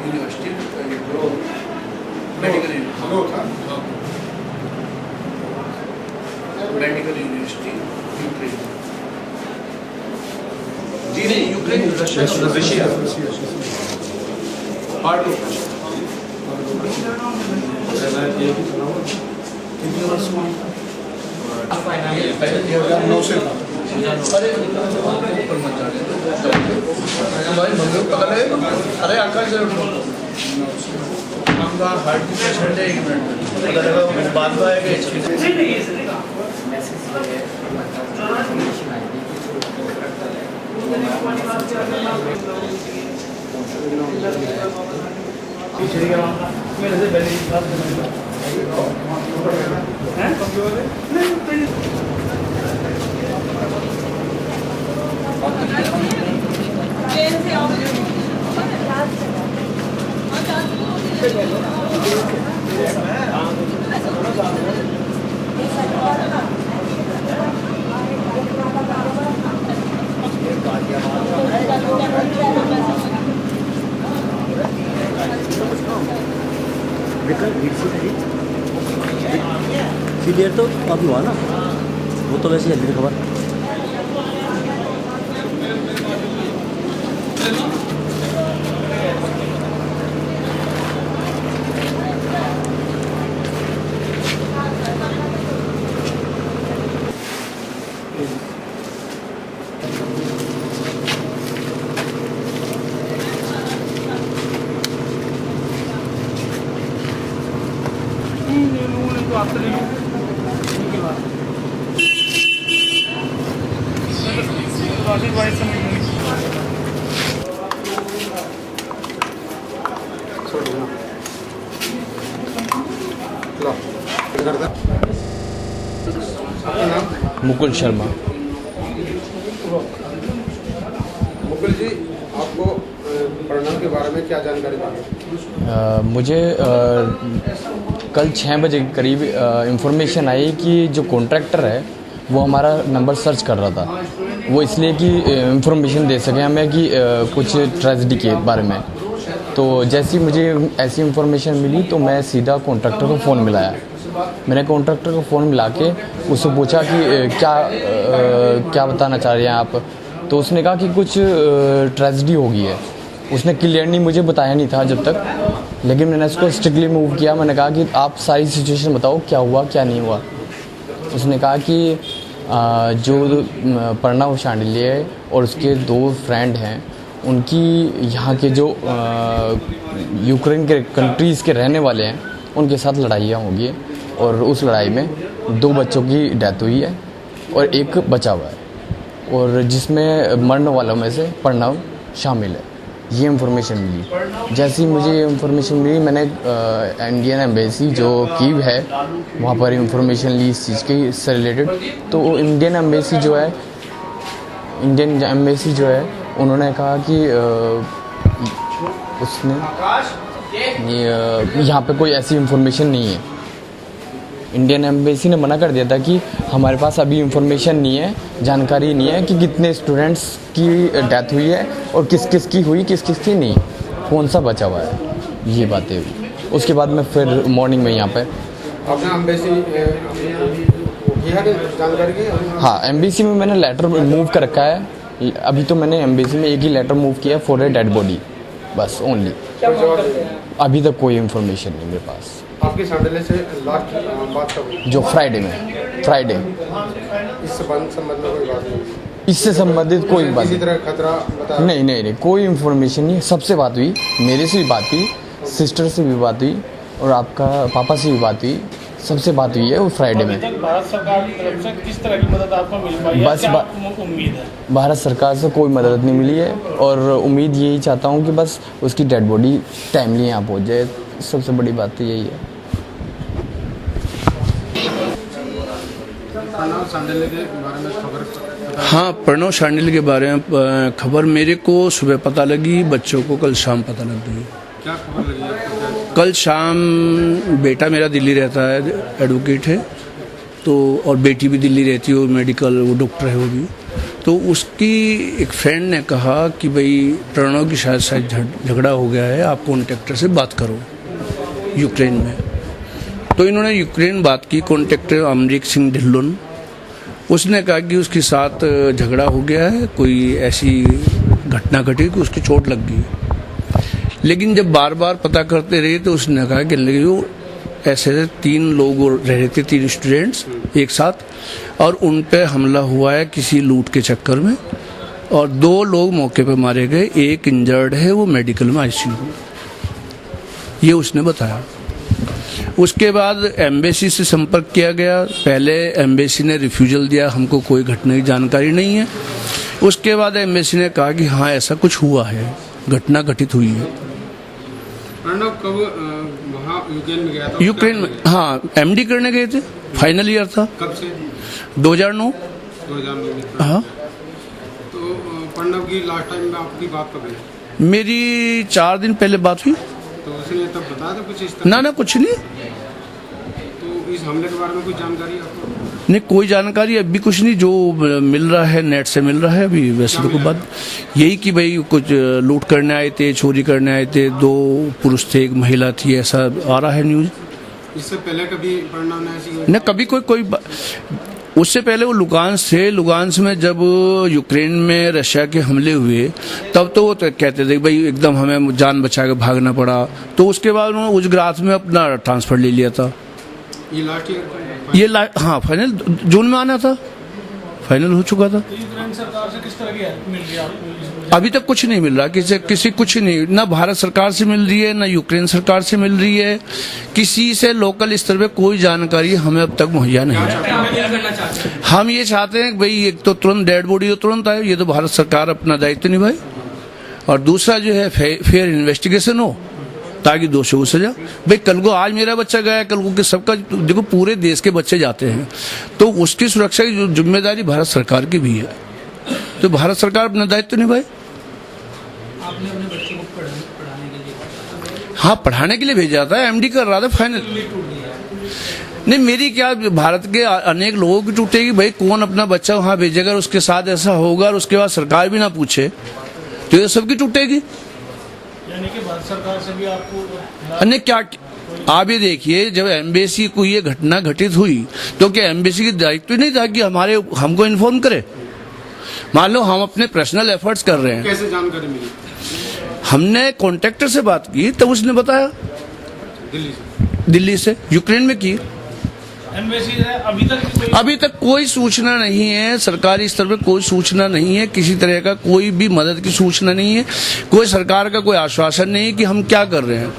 University medical university Ukraine जी नहीं Ukraine Russia part of अरे आकाश heart की पेशेंट है 1 मिनट बाद में आएगा सीनियर तो अभी हुआ ना, वो तो वैसे जल्दी खबर। मुकुल शर्मा। मुकुल जी, आपको परिणाम के बारे में क्या जानकारी मिली? मुझे कल 6 बजे के करीब इंफॉर्मेशन आई कि जो कॉन्ट्रैक्टर है वो हमारा नंबर सर्च कर रहा था, वो इसलिए कि इंफॉर्मेशन दे सके हमें कि कुछ ट्रेजेडी के बारे में। तो जैसी मुझे ऐसी इंफॉर्मेशन मिली तो मैं सीधा कॉन्ट्रैक्टर को फ़ोन मिलाया। मैंने कॉन्ट्रैक्टर को फ़ोन मिला के उससे पूछा कि क्या बताना चाह रहे हैं आप। तो उसने कहा कि कुछ ट्रेजेडी हो गई है। उसने क्लियरली मुझे बताया नहीं था जब तक, लेकिन मैंने उसको स्ट्रिक्टली मूव किया। मैंने कहा कि आप सारी सिचुएशन बताओ, क्या हुआ क्या नहीं हुआ। उसने कहा कि जो प्रणव शांडिल्य और उसके 2 फ्रेंड हैं, उनकी यहाँ के जो यूक्रेन के कंट्रीज़ के रहने वाले हैं उनके साथ लड़ाइयाँ होगी और उस लड़ाई में 2 बच्चों की डेथ हुई है और 1 बचा हुआ है, और जिसमें मरने वालों में से प्रणव शामिल है। ये इंफॉर्मेशन मिली। जैसे ही मुझे ये इंफॉर्मेशन मिली, मैंने इंडियन एम्बेसी जो कीव है वहाँ पर इंफॉर्मेशन ली इस चीज़ के से रिलेटेड। तो इंडियन एम्बेसी जो है उन्होंने कहा कि उसने यहाँ पे कोई ऐसी इंफॉर्मेशन नहीं है। इंडियन एम्बेसी ने मना कर दिया था कि हमारे पास अभी इंफॉर्मेशन नहीं है, जानकारी नहीं है कि कितने स्टूडेंट्स की डेथ हुई है और किस किस की हुई, किस किस की नहीं, कौन सा बचा हुआ है। ये बातें हुई। उसके बाद मैं फिर मॉर्निंग में यहाँ पे आपने एम्बेसी जानकारी की? हाँ, एम्बेसी में मैंने लेटर मूव कर रखा है। अभी तो मैंने एम्बेसी में एक ही लेटर मूव किया फॉर ए डेड बॉडी, बस ओनली। अभी तक कोई इन्फॉर्मेशन नहीं मेरे पास। आपकी शांडिल्य से लास्ट बात कब हुई? जो फ्राइडे। इससे संबंधित कोई बात नहीं? इससे संबंधित कोई बात किसी तरह खतरा बताया? नहीं, कोई इन्फॉर्मेशन नहीं। सबसे बात हुई, मेरे से भी बात हुई, सिस्टर से भी बात हुई और आपका पापा से भी बात हुई। सबसे बात हुई है वो फ्राइडे में। भारत सरकार की तरफ से किस तरह की मदद आपको मिल पाई है? बस क्या आपको उम्मीद है? भारत सरकार से कोई मदद नहीं मिली है और उम्मीद यही चाहता हूँ कि बस उसकी डेड बॉडी टाइमली यहाँ पहुँच जाए। सबसे बड़ी बात तो यही है। शांडिल्य के बारे में खबर? हाँ, प्रणव शांडिल्य के बारे में खबर मेरे को सुबह पता लगी, बच्चों को कल शाम पता लग गई। क्या खबर लगी आपको? कल शाम बेटा मेरा दिल्ली रहता है, एडवोकेट है, तो और बेटी भी दिल्ली रहती है, वो मेडिकल, वो डॉक्टर है वो भी। तो उसकी एक फ्रेंड ने कहा कि भाई प्रणव की शायद झगड़ा हो गया है, आप कॉन्ट्रैक्टर से बात करो यूक्रेन में। तो इन्होंने यूक्रेन बात की, कॉन्ट्रैक्टर अमरीक सिंह ढिल्लोन, उसने कहा कि उसके साथ झगड़ा हो गया है, कोई ऐसी घटना घटी कि उसकी चोट लग गई। लेकिन जब बार बार पता करते रहे तो उसने कहा कि वो ऐसे 3 लोग रह रहे थे, 3 स्टूडेंट्स एक साथ, और उन पे हमला हुआ है किसी लूट के चक्कर में, और 2 लोग मौके पे मारे गए, एक इंजर्ड है, वो मेडिकल में आईसीयू में, ये उसने बताया। उसके बाद एम्बेसी से संपर्क किया गया, पहले एम्बेसी ने रिफ्यूजल दिया, हमको कोई घटना की जानकारी नहीं है। उसके बाद एम्बेसी ने कहा कि हाँ ऐसा कुछ हुआ है, घटना घटित हुई है। प्रणव कब वहाँ यूक्रेन में गया था? यूक्रेन में, हाँ, एमडी करने गए थे, फाइनल ईयर था। कब से? 2009। 2009 में। हाँ। तो प्रणव की लास्ट टाइम में आपकी बात कब हुई? मेरी 4 दिन पहले बात हुई। तो उसने तब बताया था कुछ इस तरह? ना कुछ नहीं। तो इस हमले के बारे में कुछ जानकारी आपको? नहीं, कोई जानकारी अभी कुछ नहीं, जो मिल रहा है नेट से मिल रहा है अभी। वैसे तो कोई बात यही कि भाई कुछ लूट करने आए थे, चोरी करने आए थे, 2 पुरुष थे, 1 महिला थी, ऐसा आ रहा है न्यूज। इससे पहले कभी प्रणव ने ऐसी? न कभी कोई उससे पहले वो लुगांस थे। लुगांस में जब यूक्रेन में रशिया के हमले हुए तब तो वो कहते थे भाई एकदम हमें जान बचा के भागना पड़ा, तो उसके बाद उन्होंने उजग्रात में अपना ट्रांसफर ले लिया था। ये लास्ट ईयर? हाँ, फाइनल जून में आना था, फाइनल हो चुका था। यूक्रेन सरकार से किस तरह की हेल्प मिल रही है आपको? अभी तक कुछ नहीं मिल रहा, किसी कुछ नहीं, ना भारत सरकार से मिल रही है, ना यूक्रेन सरकार से मिल रही है, किसी से लोकल स्तर पे कोई जानकारी हमें अब तक मुहैया नहीं है। हम ये चाहते हैं कि भाई एक तो तुरंत डेड बॉडी तुरंत आए, ये तो भारत सरकार अपना दायित्व निभाए, और दूसरा जो है फेयर इन्वेस्टिगेशन हो ताकि दोषियों को सजा। भाई कल को आज मेरा बच्चा गया, कल को सबका, देखो पूरे देश के बच्चे जाते हैं, तो उसकी सुरक्षा की जो जिम्मेदारी भारत सरकार की भी है, तो भारत सरकार अपना दायित्व निभाए। आपने अपने बच्चे को पढ़ाने के लिए? हाँ, पढ़ाने के लिए भेजा था, एमडी कर रहा था फाइनल। नहीं, मेरी क्या, भारत के अनेक लोगों की टूटेगी। भाई कौन अपना बच्चा वहां भेजेगा, उसके साथ ऐसा होगा और उसके बाद सरकार भी ना पूछे, तो ये सबकी टूटेगी। यानी कि भारत सरकार से भी आपको अन्य क्या, आप ये देखिए, जब एम्बेसी को ये घटना घटित हुई तो क्या एम्बेसी की दायित्व नहीं था कि हमको इन्फॉर्म करे? मान लो हम अपने पर्सनल एफर्ट्स कर रहे हैं। कैसे जानकारी मिली? हमने कॉन्ट्रैक्टर से बात की, तब उसने बताया। दिल्ली से यूक्रेन में की। एम्बेसी है, अभी तक कोई सूचना नहीं है, सरकारी स्तर पर कोई सूचना नहीं है, किसी तरह का कोई भी मदद की सूचना नहीं है, कोई सरकार का कोई आश्वासन नहीं है कि हम क्या कर रहे हैं।